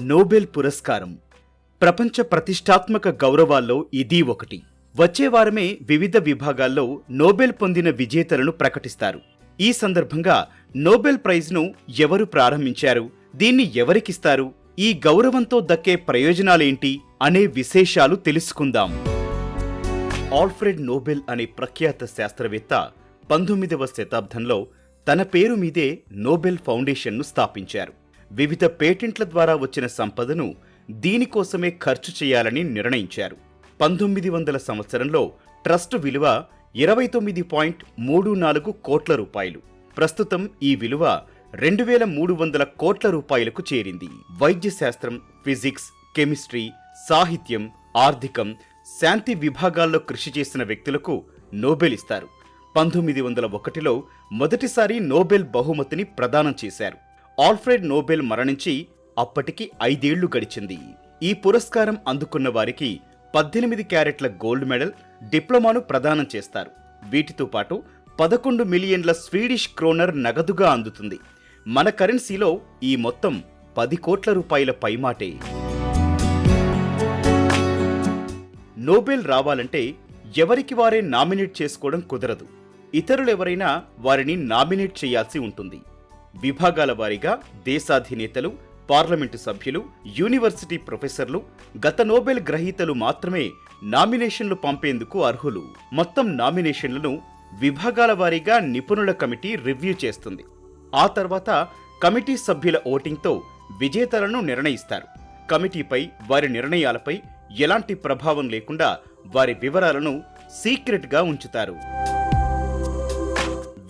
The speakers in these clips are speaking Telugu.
నోబెల్ పురస్కారం ప్రపంచ ప్రతిష్టాత్మక గౌరవాల్లో ఇది ఒకటి. వచ్చే వారమే వివిధ విభాగాల్లో నోబెల్ పొందిన విజేతలను ప్రకటిస్తారు. ఈ సందర్భంగా నోబెల్ ప్రైజ్ను ఎవరు ప్రారంభించారు, దీన్ని ఎవరికిస్తారు, ఈ గౌరవంతో దక్కే ప్రయోజనాలేంటి అనే విశేషాలు తెలుసుకుందాం. ఆల్ఫ్రెడ్ నోబెల్ అనే ప్రఖ్యాత శాస్త్రవేత్త 19వ శతాబ్దంలో తన పేరు మీదే నోబెల్ ఫౌండేషన్ను స్థాపించారు. వివిధ పేటెంట్ల ద్వారా వచ్చిన సంపదను దీనికోసమే ఖర్చు చేయాలని నిర్ణయించారు. 1900 సంవత్సరంలో ట్రస్ట్ విలువ 29.34 కోట్ల రూపాయలు. ప్రస్తుతం ఈ విలువ 2300 కోట్ల రూపాయలకు చేరింది. వైద్య శాస్త్రం, ఫిజిక్స్, కెమిస్ట్రీ, సాహిత్యం, ఆర్థికం, శాంతి విభాగాల్లో కృషి చేసిన వ్యక్తులకు నోబెల్ ఇస్తారు. 1901లో మొదటిసారి నోబెల్ బహుమతిని ప్రదానం చేశారు. ఆల్ఫ్రెడ్ నోబెల్ మరణించి అప్పటికి 5 ఏళ్లు గడిచింది. ఈ పురస్కారం అందుకున్న వారికి 18 క్యారెట్ల గోల్డ్ మెడల్, డిప్లొమాను ప్రదానం చేస్తారు. వీటితో పాటు 11 మిలియన్ల స్వీడిష్ క్రోనర్ నగదుగా అందుతుంది. మన కరెన్సీలో ఈ మొత్తం 10 కోట్ల రూపాయల పైమాటే. నోబెల్ రావాలంటే ఎవరికి వారే నామినేట్ చేసుకోవడం కుదరదు. ఇతరులెవరైనా వారిని నామినేట్ చేయాల్సి ఉంటుంది. విభాగాల వారీగా దేశాధినేతలు, పార్లమెంటు సభ్యులు, యూనివర్సిటీ ప్రొఫెసర్లు, గత నోబెల్ గ్రహీతలు మాత్రమే నామినేషన్లు పంపేందుకు అర్హులు. మొత్తం నామినేషన్లను విభాగాల వారీగా నిపుణుల కమిటీ రివ్యూ చేస్తుంది. ఆ తర్వాత కమిటీ సభ్యుల ఓటింగ్తో విజేతలను నిర్ణయిస్తారు. కమిటీపై, వారి నిర్ణయాలపై ఎలాంటి ప్రభావం లేకుండా వారి వివరాలను సీక్రెట్గా ఉంచుతారు.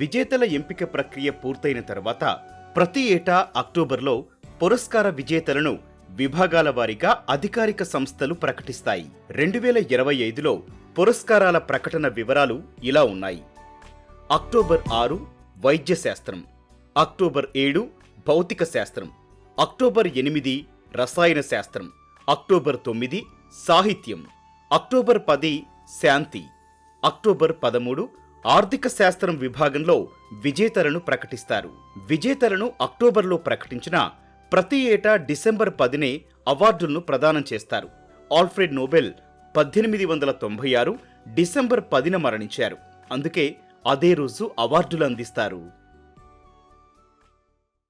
విజేతల ఎంపిక ప్రక్రియ పూర్తయిన తర్వాత ప్రతి ఏటా అక్టోబర్లో పురస్కార విజేతలను విభాగాల వారీగా అధికారిక సంస్థలు ప్రకటిస్తాయి. 2025లో పురస్కారాల ప్రకటన వివరాలు ఇలా ఉన్నాయి. అక్టోబర్ 6 వైద్య శాస్త్రం, అక్టోబర్ 7 భౌతిక శాస్త్రం, అక్టోబర్ 8 రసాయన శాస్త్రం, అక్టోబర్ 9 సాహిత్యం, అక్టోబర్ 10 శాంతి, అక్టోబర్ 13 ఆర్థిక శాస్త్రం విభాగంలో విజేతలను ప్రకటిస్తారు. విజేతలను అక్టోబర్లో ప్రకటించిన ప్రతి ఏటా డిసెంబర్ 10నే అవార్డులను ప్రదానం చేస్తారు. ఆల్ఫ్రెడ్ నోబెల్ 1896 డిసెంబర్ 10న మరణించారు. అందుకే అదే రోజు అవార్డులు అందిస్తారు.